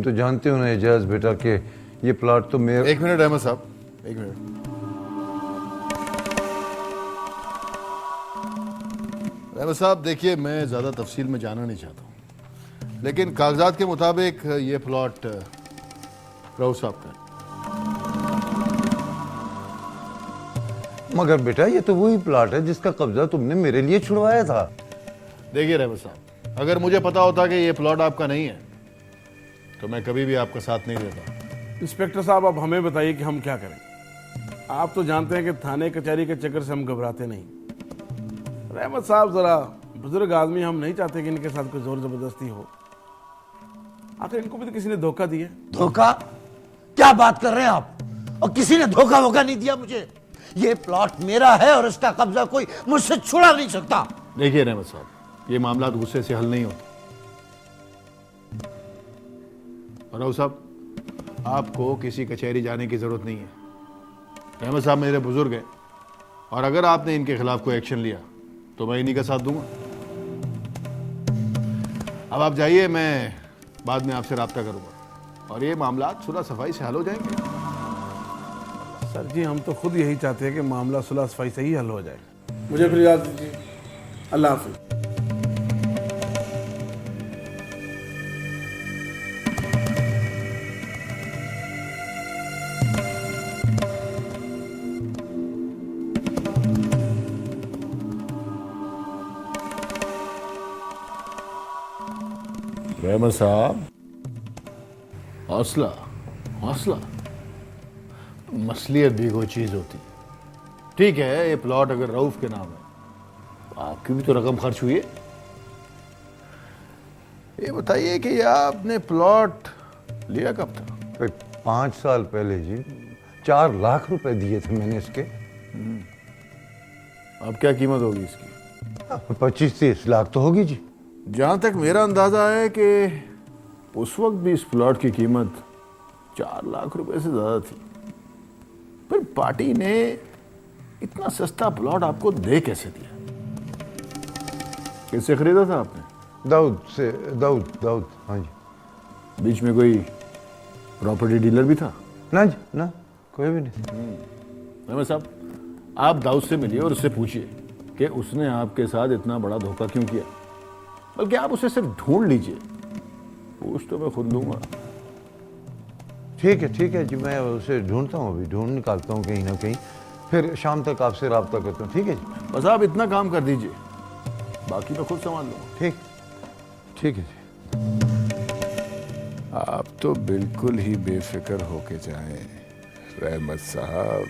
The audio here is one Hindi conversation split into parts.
तुम तो जानते हो ना एजाज बेटा कि ये प्लॉट तो मेरा। एक मिनट अहमद साहब, एक मिनट। अहमद साहब देखिए, मैं ज़्यादा तफसील में जाना नहीं चाहता हूँ, लेकिन कागजात के मुताबिक ये प्लॉट रऊफ साहब का है। मगर बेटा ये तो वही प्लॉट है जिसका कब्जा तुमने मेरे लिए छुड़वाया था। देखिए रहमत साहब, अगर मुझे पता होता कि ये प्लॉट आपका नहीं है तो मैं कभी भी आपका साथ नहीं देता। इंस्पेक्टर साहब, अब हमें बताइए कि हम क्या करें। आप तो जानते हैं कि थाने कचहरी के चक्कर से हम घबराते नहीं। रहमत साहब जरा बुजुर्ग आदमी, हम नहीं चाहते कि इनके साथ कोई जोर जबरदस्ती हो। आखिर इनको भी तो किसी ने धोखा दिया। धोखा? क्या बात कर रहे हैं आप? और किसी ने धोखा वोखा नहीं दिया मुझे। ये प्लॉट मेरा है और इसका कब्जा कोई मुझसे छुड़ा नहीं सकता। देखिए रहमत साहब, ये मामला गुस्से से हल नहीं होता। और रऊफ साहब, आपको किसी कचहरी जाने की जरूरत नहीं है। रहमत साहब मेरे बुजुर्ग हैं, और अगर आपने इनके खिलाफ कोई एक्शन लिया तो मैं इन्हीं का साथ दूंगा। अब आप जाइए, मैं बाद में आपसे राब्ता करूंगा और ये मामला सुलह सफाई से हल हो जाएंगे। सर जी, हम तो खुद यही चाहते हैं कि मामला सुलह सफाई से ही हल हो जाए। मुझे फिर इजाजत दीजिए। अल्लाह हाफिज। रहमत साहब, हौसला हौसला, मसलियत भी कोई चीज होती है। ठीक है, ये प्लॉट अगर रऊफ के नाम है तो आपकी भी तो रकम खर्च हुई है। ये बताइए कि ये आपने प्लॉट लिया कब था? 5 साल पहले जी। 4 लाख रुपए दिए थे मैंने इसके। अब क्या कीमत होगी इसकी? 25-30 लाख तो होगी जी। जहां तक मेरा अंदाजा है कि उस वक्त भी इस प्लॉट की कीमत 4 लाख रुपए से ज्यादा थी। फिर पार्टी ने इतना सस्ता प्लॉट आपको दे कैसे दिया? किससे खरीदा था आपने? दाऊद से। दाऊद, हाँ जी। बीच में कोई प्रॉपर्टी डीलर भी था? ना जी ना, कोई भी नहीं। अहमद साहब, आप दाऊद से मिलिए और उससे पूछिए कि उसने आपके साथ इतना बड़ा धोखा क्यों किया। बल्कि आप उसे सिर्फ ढूंढ लीजिए, पूछ तो मैं खुद लूंगा। ठीक है जी, मैं उसे ढूंढता हूँ, अभी ढूंढ निकालता हूँ कहीं ना कहीं, फिर शाम तक आपसे रब्ता करता हूँ। ठीक है जी। बस आप इतना काम कर दीजिए, बाकी मैं खुद संभाल लूंगा। ठीक है जी। आप तो बिल्कुल ही बेफिक्र होके जाएं रहमत साहब।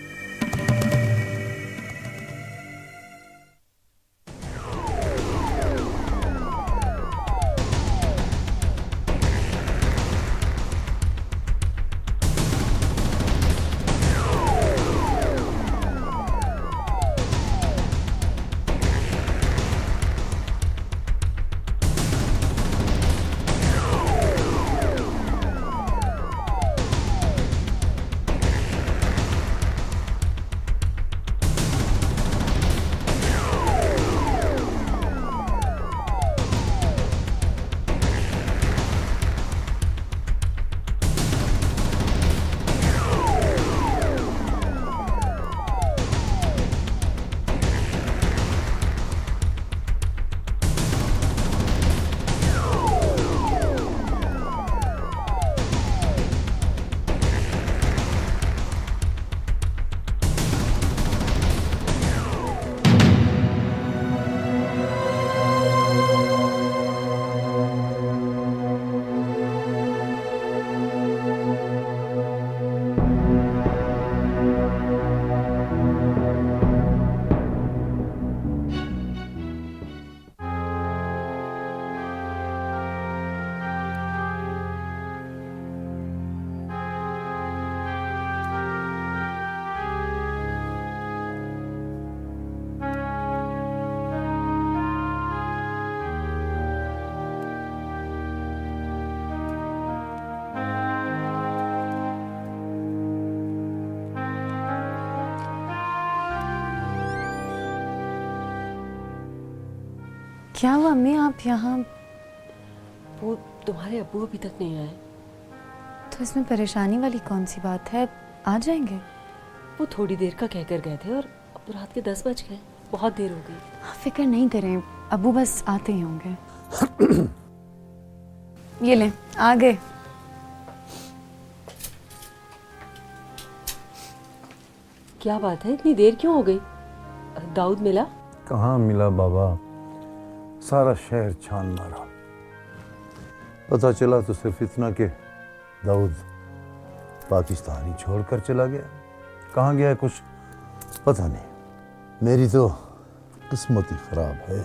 क्या हुआ अम्मी, आप यहाँ? वो तुम्हारे अब्बू अभी तक नहीं आए। तो इसमें परेशानी वाली कौन सी बात है? आ जाएंगे। वो थोड़ी देर का कहकर गए थे और अब तो रात के 10 बज गए, बहुत देर हो गई। हाँ, फिक्र नहीं करें, अबू बस आते ही होंगे। ये ले, आ गए। क्या बात है, इतनी देर क्यों हो गई? दाऊद मिला? कहाँ मिला बाबा, सारा शहर छान मारा। पता चला तो सिर्फ इतना कि दाऊद पाकिस्तान ही छोड़कर चला गया। कहाँ गया कुछ पता नहीं। मेरी तो किस्मत ही खराब है।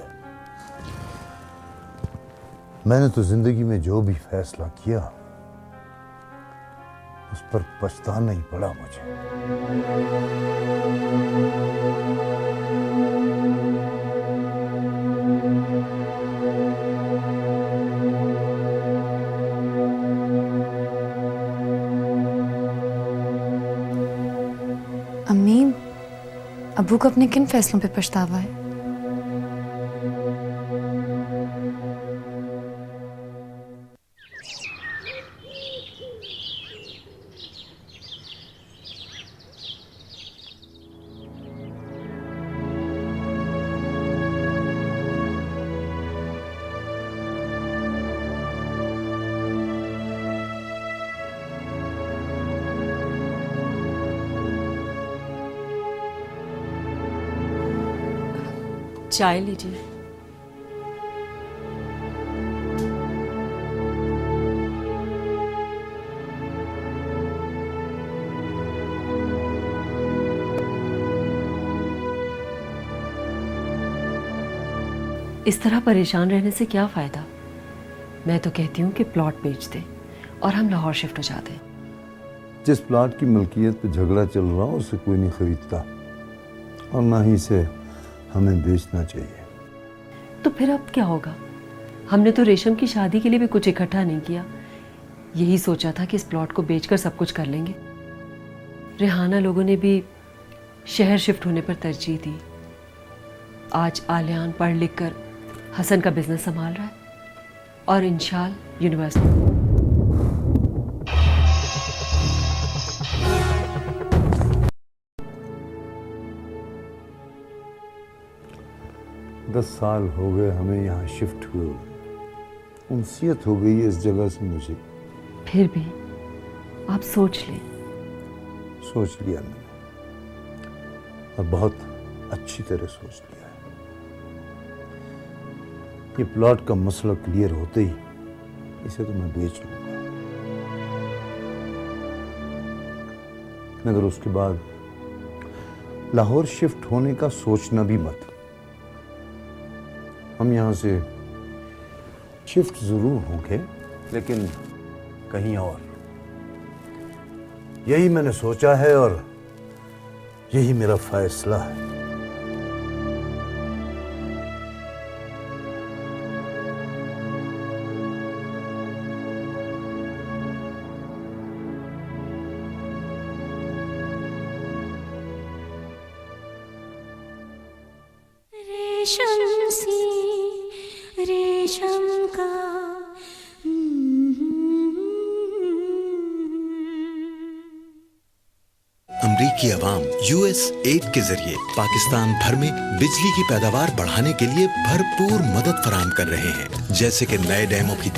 मैंने तो जिंदगी में जो भी फैसला किया उस पर पछताना ही पड़ा मुझे। अम्मी, अबू को अपने किन फैसलों पे पछतावा है? चाय लीजिए। इस तरह परेशान रहने से क्या फायदा? मैं तो कहती हूँ कि प्लॉट बेच दे और हम लाहौर शिफ्ट हो जाते हैं। जिस प्लाट की मलकियत पे झगड़ा चल रहा हो उसे कोई नहीं खरीदता और ना ही इसे हमें बेचना चाहिए। तो फिर अब क्या होगा? हमने तो रेशम की शादी के लिए भी कुछ इकट्ठा नहीं किया। यही सोचा था कि इस प्लॉट को बेचकर सब कुछ कर लेंगे। रेहाना लोगों ने भी शहर शिफ्ट होने पर तरजीह दी। आज आलियान पढ़ लिख कर हसन का बिजनेस संभाल रहा है और इंशाल्लाह यूनिवर्सिटी। 10 साल हो गए हमें यहाँ शिफ्ट हुए। उनसियत हो गई है इस जगह से मुझे। फिर भी आप सोच लें। सोच लिया मैंने और बहुत अच्छी तरह सोच लिया है। ये प्लॉट का मसला क्लियर होते ही इसे तो मैं बेच लूंगा, मगर उसके बाद लाहौर शिफ्ट होने का सोचना भी मत। हम यहाँ से शिफ्ट जरूर होंगे लेकिन कहीं और। यही मैंने सोचा है और यही मेरा फैसला है। रेशम सी रेशम का अमरीकी अवाम US8 के जरिए पाकिस्तान भर में बिजली की पैदावार बढ़ाने के लिए भरपूर मदद फराहम कर रहे हैं, जैसे कि नए डैमों की